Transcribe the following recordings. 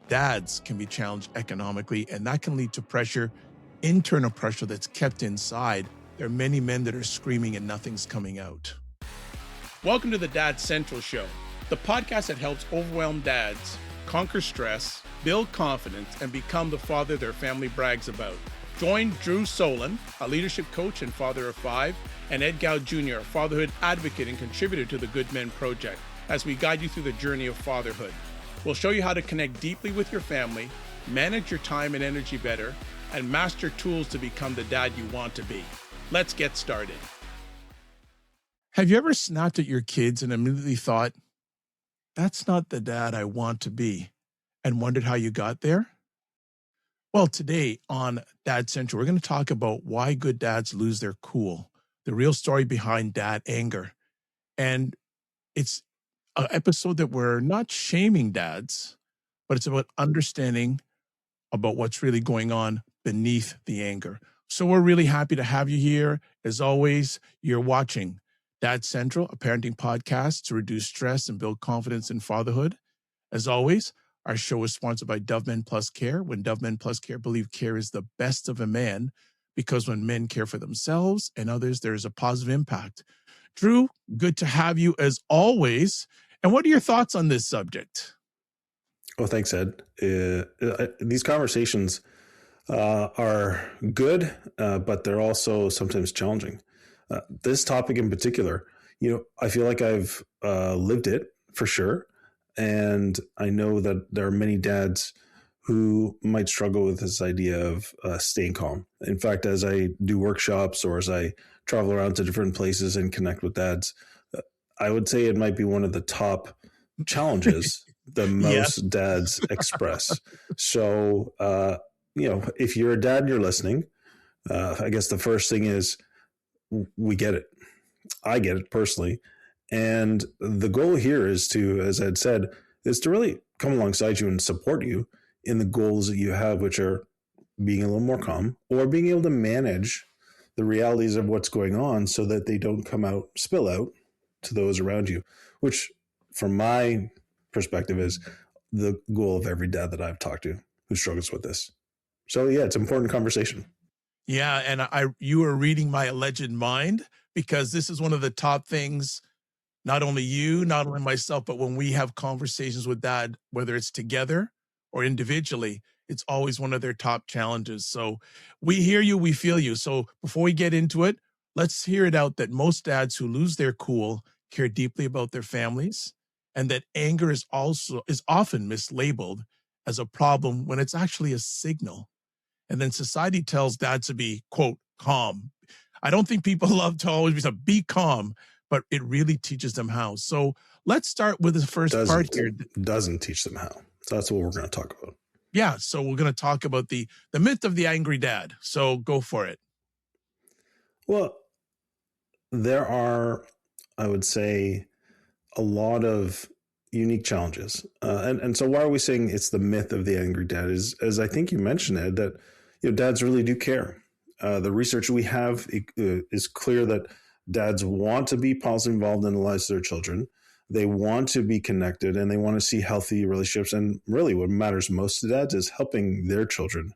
dads can be challenged economically, and that can lead to pressure, internal pressure that's kept inside. There are many men that are screaming and nothing's coming out. Welcome to the Dad Central Show, the podcast that helps overwhelmed dads conquer stress, build confidence, and become the father their family brags about. Join Drew Solon, a leadership coach and father of 5, and Ed Gow Jr., a fatherhood advocate and contributor to the Good Men Project, as we guide you through the journey of fatherhood. We'll show you how to connect deeply with your family, manage your time and energy better, and master tools to become the dad you want to be. Let's get started. Have you ever snapped at your kids and immediately thought, that's not the dad I want to be, and wondered how you got there? Well, today on Dad Central, we're going to talk about why good dads lose their cool, the real story behind dad anger. And it's an episode that we're not shaming dads, but it's about understanding about what's really going on beneath the anger. So we're really happy to have you here. As always, you're watching Dad Central, a parenting podcast to reduce stress and build confidence in fatherhood. As always, our show is sponsored by DadMentor Plus Care. When DadMentor Plus Care believe care is the best of a man, because when men care for themselves and others, there is a positive impact. Drew, good to have you as always. And what are your thoughts on this subject? Well, thanks, Ed. These conversations are good, but they're also sometimes challenging. This topic in particular, I feel like I've lived it for sure. And I know that there are many dads who might struggle with this idea of staying calm. In fact, as I do workshops or as I travel around to different places and connect with dads, I would say it might be one of the top challenges that most dads express. So, if you're a dad and you're listening, I guess the first thing is we get it. I get it personally. And the goal here is to, as Ed said, is to really come alongside you and support you in the goals that you have, which are being a little more calm or being able to manage the realities of what's going on so that they don't spill out to those around you, which from my perspective is the goal of every dad that I've talked to who struggles with this. So yeah, it's an important conversation. Yeah. And you are reading my alleged mind, because this is one of the top things, not only you, not only myself, but when we have conversations with dad, whether it's together or individually, it's always one of their top challenges. So we hear you, we feel you. So before we get into it, let's hear it out that most dads who lose their cool care deeply about their families, and that anger is often mislabeled as a problem when it's actually a signal. And then society tells dads to be, quote, calm. I don't think people love to always be calm, but it really teaches them how. So let's start with the first part here. Doesn't teach them how. So that's what we're going to talk about. Yeah. So we're going to talk about the myth of the angry dad. So go for it. Well, there are, I would say, a lot of unique challenges. And so why are we saying it's the myth of the angry dad is, as I think you mentioned, Ed, that dads really do care. The research we have is clear that dads want to be positively involved in the lives of their children. They want to be connected and they want to see healthy relationships. And really what matters most to dads is helping their children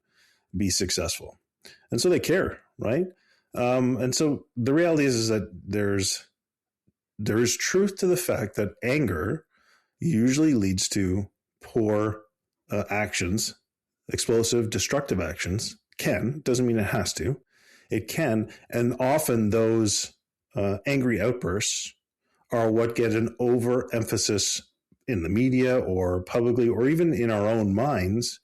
be successful. And so they care, right? And so the reality is that there is truth to the fact that anger usually leads to poor actions, explosive, destructive actions. Doesn't mean it has to. It can. And often those angry outbursts are what get an overemphasis in the media or publicly or even in our own minds,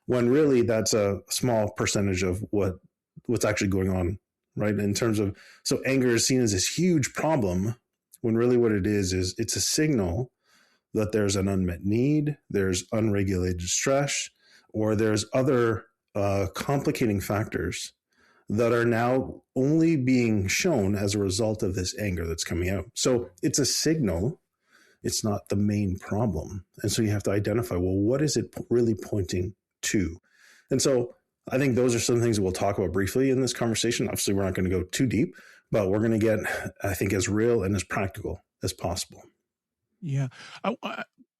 when really that's a small percentage of what's actually going on, right? In terms of, so anger is seen as this huge problem when really what it is it's a signal that there's an unmet need, there's unregulated stress, or there's other complicating factors that are now only being shown as a result of this anger that's coming out. So it's a signal. It's not the main problem. And so you have to identify, well, what is it really pointing to? And so I think those are some things that we'll talk about briefly in this conversation. Obviously, we're not going to go too deep, but we're going to get, I think, as real and as practical as possible. Yeah.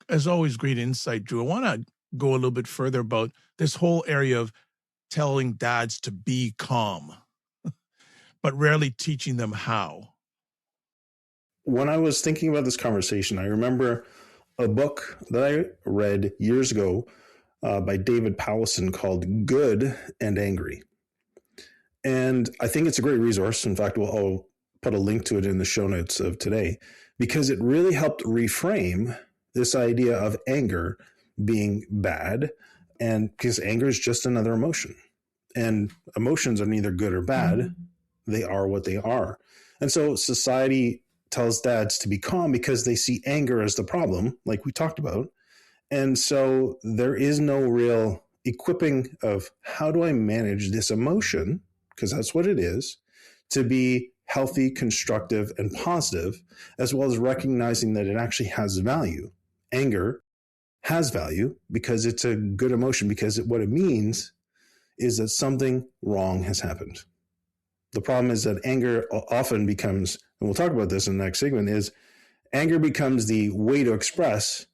As always, great insight, Drew. I want to go a little bit further about this whole area of telling dads to be calm, but rarely teaching them how. When I was thinking about this conversation, I remember a book that I read years ago by David Powlison called Good and Angry. And I think it's a great resource. In fact, I'll put a link to it in the show notes of today, because it really helped reframe this idea of anger being bad. And because anger is just another emotion, and emotions are neither good or bad. They are what they are. And so society tells dads to be calm because they see anger as the problem, like we talked about. And so there is no real equipping of how do I manage this emotion, because that's what it is, to be healthy, constructive, and positive, as well as recognizing that it actually has value. Anger has value because it's a good emotion, because what it means is that something wrong has happened. The problem is that anger often becomes, and we'll talk about this in the next segment, is anger becomes the way to express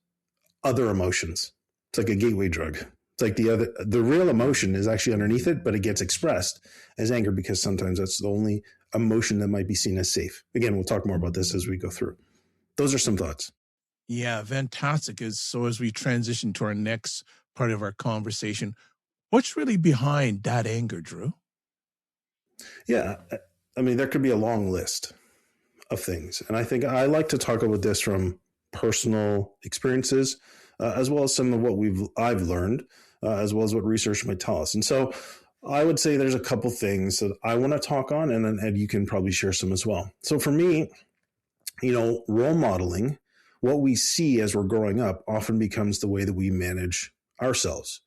other emotions. It's like a gateway drug. It's like the real emotion is actually underneath it, but it gets expressed as anger because sometimes that's the only emotion that might be seen as safe. Again, we'll talk more about this as we go through. Those are some thoughts. Yeah, fantastic. So as we transition to our next part of our conversation, what's really behind that anger, Drew? Yeah. I mean, there could be a long list of things. And I think I like to talk about this from personal experiences, as well as some of what I've learned, as well as what research might tell us. And so I would say there's a couple things that I want to talk on, and then Ed, you can probably share some as well. So for me, role modeling, what we see as we're growing up often becomes the way that we manage ourselves.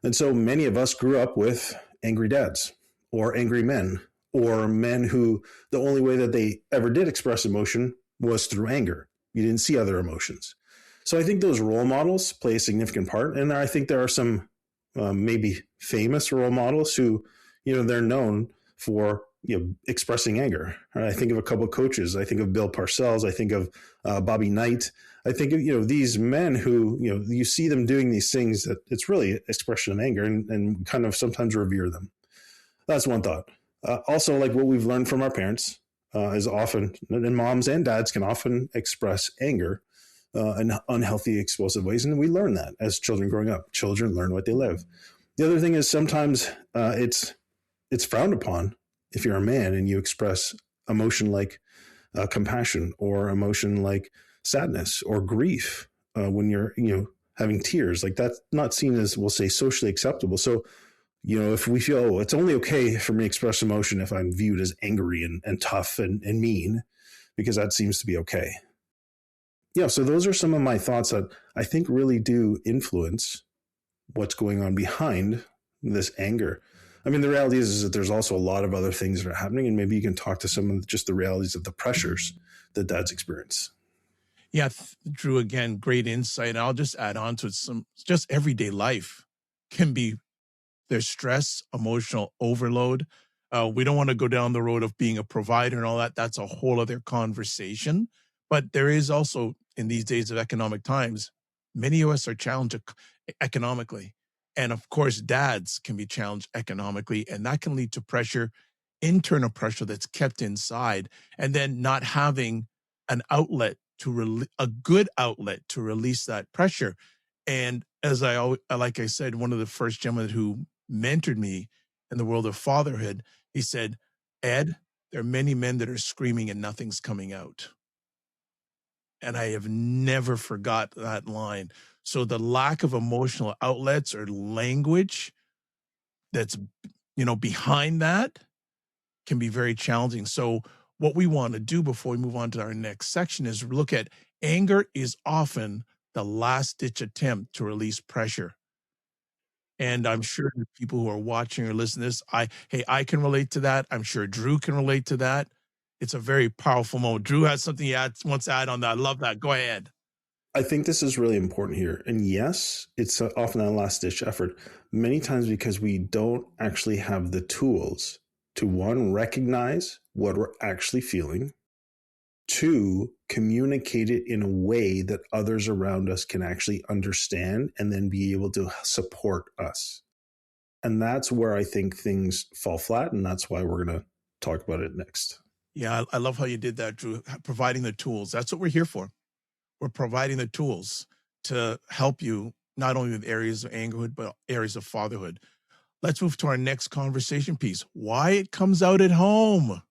And so many of us grew up with angry dads or angry men, or men who the only way that they ever did express emotion was through anger. You didn't see other emotions. So I think those role models play a significant part. And I think there are some maybe famous role models who, they're known for, expressing anger. I think of a couple of coaches. I think of Bill Parcells. I think of Bobby Knight. I think of, these men who, you see them doing these things that it's really expression of anger, and kind of sometimes revere them. That's one thought. Also, like what we've learned from our parents is often, and moms and dads can often express anger in unhealthy, explosive ways. And we learn that as children growing up. Children learn what they live. The other thing is sometimes it's frowned upon if you're a man and you express emotion like compassion, or emotion like sadness or grief when you're, having tears. Like that's not seen as, we'll say, socially acceptable. So, if we feel, it's only okay for me to express emotion if I'm viewed as angry and tough and mean, because that seems to be okay. Yeah, so those are some of my thoughts that I think really do influence what's going on behind this anger. I mean, the reality is that there's also a lot of other things that are happening, and maybe you can talk to some of just the realities of the pressures that dads experience. Yeah, Drew, again, great insight. I'll just add on to it just everyday life can be, there's stress, emotional overload. We don't want to go down the road of being a provider and all that. That's a whole other conversation. But there is also, in these days of economic times, many of us are challenged economically. And of course, dads can be challenged economically, and that can lead to pressure, internal pressure that's kept inside, and then not having an outlet a good outlet to release that pressure. And as like I said, one of the first gentlemen who mentored me in the world of fatherhood, he said, Ed, there are many men that are screaming and nothing's coming out. And I have never forgot that line. So the lack of emotional outlets or language that's, behind that can be very challenging. So what we want to do before we move on to our next section is look at anger is often the last ditch attempt to release pressure. And I'm sure the people who are watching or listening to this, I can relate to that. I'm sure Drew can relate to that. It's a very powerful moment. Drew has something he wants to add on that. I love that. Go ahead. I think this is really important here. And yes, it's often a last ditch effort, many times because we don't actually have the tools to, one, recognize what we're actually feeling, to communicate it in a way that others around us can actually understand and then be able to support us. And that's where I think things fall flat. And that's why we're going to talk about it next. Yeah, I love how you did that, Drew. Providing the tools. That's what we're here for. We're providing the tools to help you not only with areas of angerhood, but areas of fatherhood. Let's move to our next conversation piece. Why it comes out at home.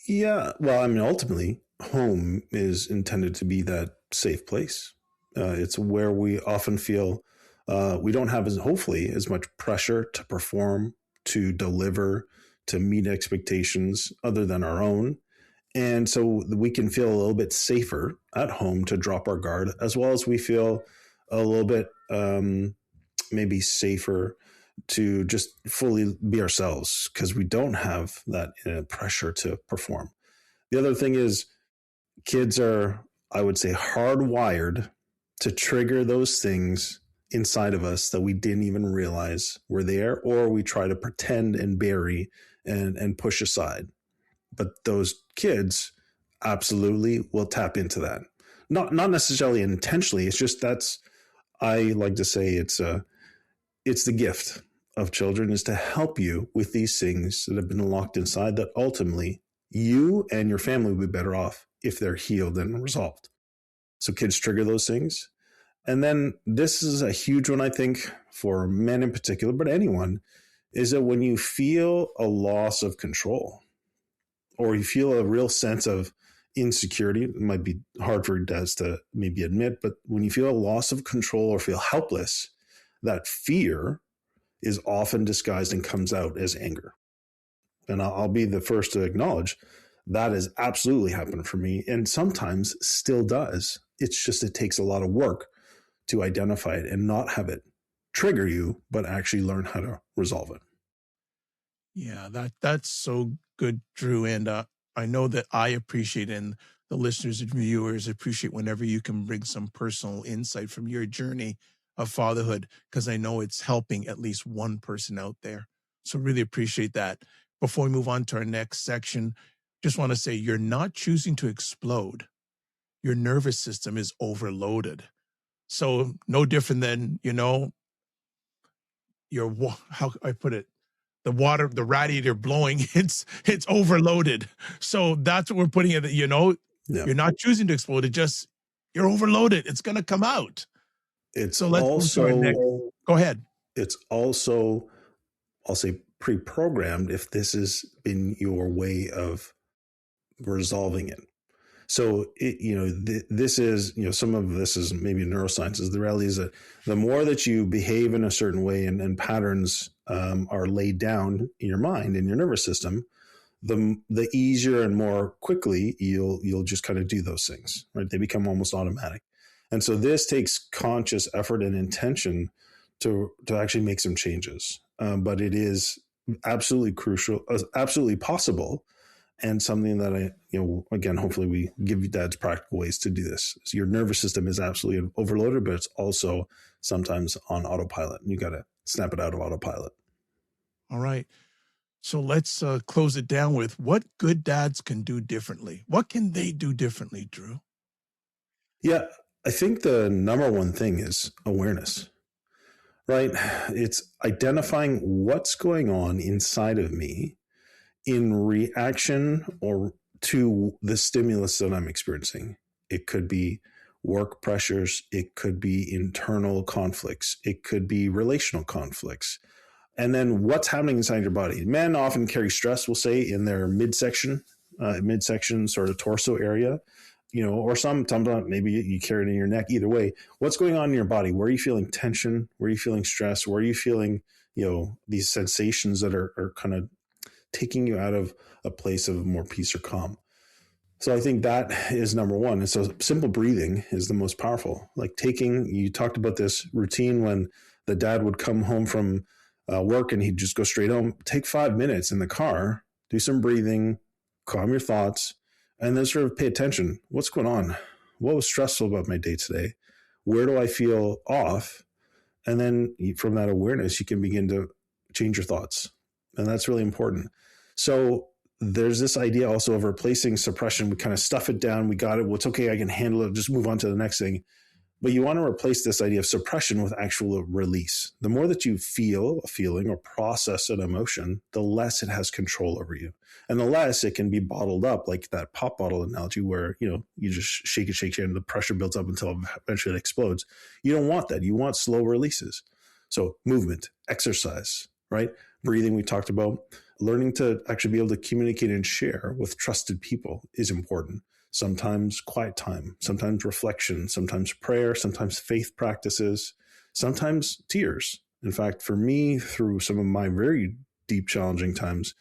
Yeah. Well, I mean, ultimately, home is intended to be that safe place. It's where we often feel we don't have, hopefully, as much pressure to perform, to deliver, to meet expectations other than our own. And so we can feel a little bit safer at home to drop our guard, as well as we feel a little bit maybe safer to just fully be ourselves because we don't have that pressure to perform. The other thing is kids are, I would say, hardwired to trigger those things inside of us that we didn't even realize were there, or we try to pretend and bury and push aside. But those kids absolutely will tap into that. Not necessarily intentionally. It's just I like to say it's the gift of children is to help you with these things that have been locked inside that ultimately you and your family will be better off if they're healed and resolved. So kids trigger those things. And then this is a huge one, I think, for men in particular, but anyone, is that when you feel a loss of control or you feel a real sense of insecurity, it might be hard for dads to maybe admit, but when you feel a loss of control or feel helpless, that fear is often disguised and comes out as anger. And I'll be the first to acknowledge that has absolutely happened for me and sometimes still does. It's just it takes a lot of work to identify it and not have it trigger you, but actually learn how to resolve it. Yeah, that's so good, Drew. And I know that I appreciate, and the listeners and viewers appreciate whenever you can bring some personal insight from your journey of fatherhood, because I know it's helping at least one person out there. So really appreciate that. Before we move on to our next section, just want to say you're not choosing to explode. Your nervous system is overloaded. So no different than, how I put it, the radiator blowing, it's overloaded. So that's what we're putting in, Yeah. You're not choosing to explode. You're overloaded. It's going to come out. It's So let's also, move to our next. Go ahead. It's also, I'll say, pre-programmed if this has been your way of resolving it. So, this is, some of this is maybe neuroscience. The reality is that the more that you behave in a certain way and patterns are laid down in your mind, in your nervous system, the easier and more quickly you'll just kind of do those things, right? They become almost automatic. And so this takes conscious effort and intention to actually make some changes. But it is absolutely crucial, absolutely possible, and something that again, hopefully we give you dads practical ways to do this. So your nervous system is absolutely overloaded, but it's also sometimes on autopilot. You got to snap it out of autopilot. All right. So let's close it down with what good dads can do differently. What can they do differently, Drew? Yeah, I think the number one thing is awareness, right? It's identifying what's going on inside of me in reaction or to the stimulus that I'm experiencing. It could be work pressures. It could be internal conflicts. It could be relational conflicts. And then what's happening inside your body. Men often carry stress, we'll say, in their midsection sort of torso area, or sometimes maybe you carry it in your neck. Either way, what's going on in your body? Where are you feeling tension? Where are you feeling stress? Where are you feeling, these sensations that are kind of taking you out of a place of more peace or calm? So I think that is number one. And so simple breathing is the most powerful. Like you talked about this routine when the dad would come home from work and he'd just go straight home. Take 5 minutes in the car, do some breathing, calm your thoughts, and then sort of pay attention. What's going on? What was stressful about my day today? Where do I feel off? And then from that awareness, you can begin to change your thoughts. And that's really important. So there's this idea also of replacing suppression. We kind of stuff it down. We got it. Well, it's okay. I can handle it. Just move on to the next thing. But you want to replace this idea of suppression with actual release. The more that you feel a feeling or process an emotion, the less it has control over you. And the less it can be bottled up, like that pop bottle analogy where, you just shake it, and the pressure builds up until eventually it explodes. You don't want that. You want slow releases. So movement, exercise, right? Breathing, we talked about. Learning to actually be able to communicate and share with trusted people is important. Sometimes quiet time, sometimes reflection, sometimes prayer, sometimes faith practices, sometimes tears. In fact, for me, through some of my very deep, challenging times,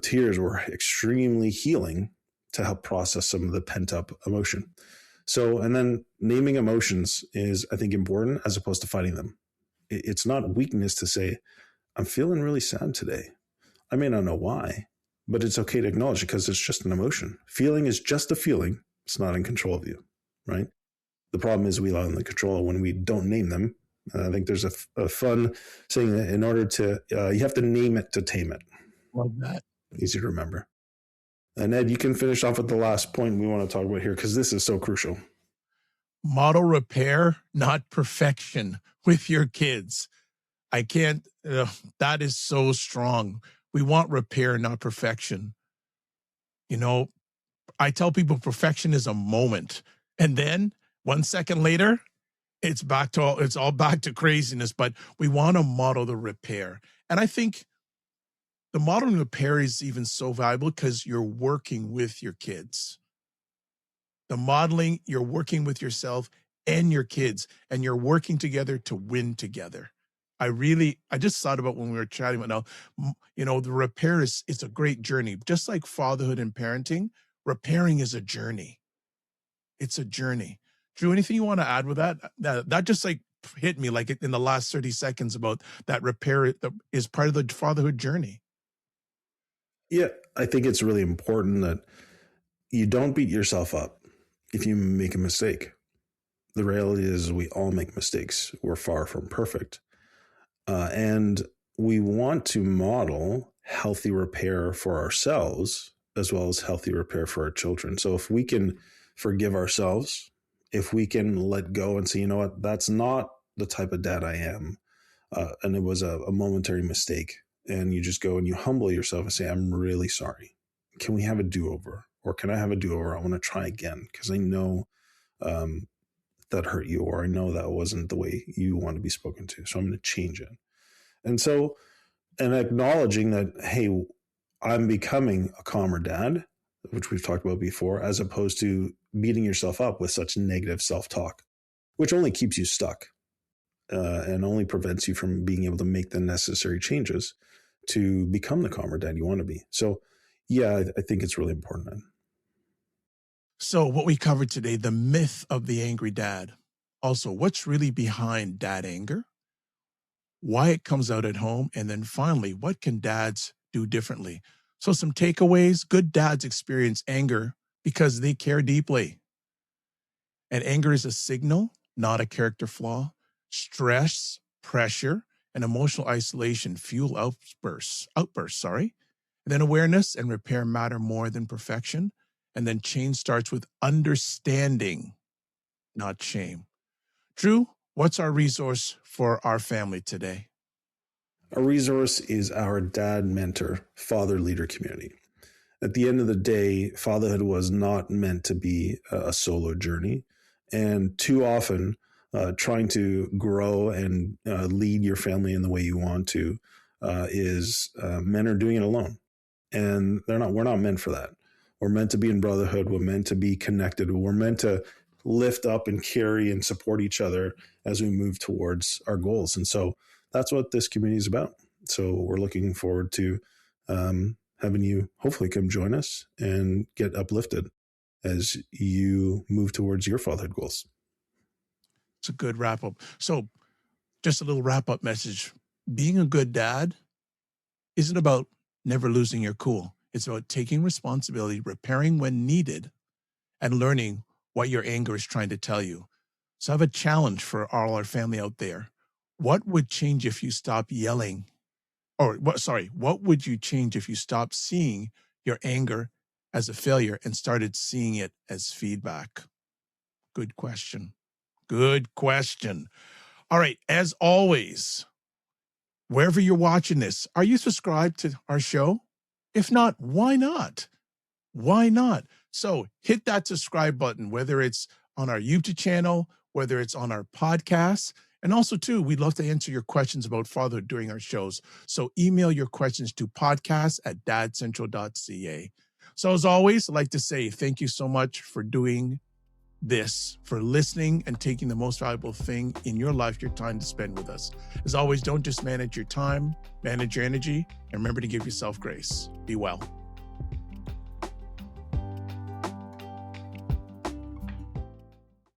tears were extremely healing to help process some of the pent up emotion. So, and then naming emotions is, I think, important as opposed to fighting them. It's not weakness to say, I'm feeling really sad today. I may not know why, but it's okay to acknowledge it because it's just an emotion. Feeling is just a feeling. It's not in control of you, right? The problem is we allow them to control when we don't name them. I think there's a fun saying that in order to, you have to name it to tame it. Love that. Easy to remember. And Ed, you can finish off with the last point we want to talk about here because this is so crucial. Model repair, not perfection with your kids. I can't, that is so strong. We want repair, not perfection. I tell people perfection is a moment. And then 1 second later, it's all back to craziness, but we want to model the repair. And I think the modeling repair is even so valuable because you're working with your kids. The modeling, you're working with yourself and your kids, and you're working together to win together. I just thought about when we were chatting about now, the repair it's a great journey. Just like fatherhood and parenting, repairing is a journey. It's a journey. Drew, anything you want to add with that? That just like hit me like in the last 30 seconds about that repair that is part of the fatherhood journey. Yeah, I think it's really important that you don't beat yourself up if you make a mistake. The reality is we all make mistakes. We're far from perfect. And we want to model healthy repair for ourselves as well as healthy repair for our children. So if we can forgive ourselves, if we can let go and say, you know what, that's not the type of dad I am, and it was a momentary mistake, and you just go and you humble yourself and say, I'm really sorry. Can we have a do-over? Or can I have a do-over? I want to try again because I know that hurt you, or I know that wasn't the way you want to be spoken to. So I'm going to change it. And acknowledging that, hey, I'm becoming a calmer dad, which we've talked about before, as opposed to beating yourself up with such negative self-talk, which only keeps you stuck and only prevents you from being able to make the necessary changes to become the calmer dad you want to be. So yeah, I think it's really important. So what we covered today, the myth of the angry dad. Also, what's really behind dad anger? Why it comes out at home, and then finally, what can dads do differently? So some takeaways: good dads experience anger because they care deeply. And anger is a signal, not a character flaw. Stress, pressure, and emotional isolation fuel outbursts, sorry. And then awareness and repair matter more than perfection. And then change starts with understanding, not shame. Drew, what's our resource for our family today? A resource is our DadMentor father leader community. At the end of the day, fatherhood was not meant to be a solo journey. And too often, trying to grow and lead your family in the way you want to is men are doing it alone. And we're not meant for that. We're meant to be in brotherhood. We're meant to be connected. We're meant to lift up and carry and support each other as we move towards our goals. And so that's what this community is about. So we're looking forward to having you hopefully come join us and get uplifted as you move towards your fatherhood goals. It's a good wrap up. So just a little wrap up message. Being a good dad isn't about never losing your cool. It's about taking responsibility, repairing when needed, and learning what your anger is trying to tell you. So I have a challenge for all our family out there. What would change if you stop yelling? What would you change if you stopped seeing your anger as a failure and started seeing it as feedback? Good question. Good question. All right. As always, wherever you're watching this, are you subscribed to our show? If not, why not? Why not? So hit that subscribe button, whether it's on our YouTube channel, whether it's on our podcast. And also, too, we'd love to answer your questions about fatherhood during our shows. So email your questions to podcast@dadcentral.ca. So as always, I'd like to say thank you so much for doing this, for listening and taking the most valuable thing in your life, your time to spend with us. As always, don't just manage your time, manage your energy, and remember to give yourself grace. Be well.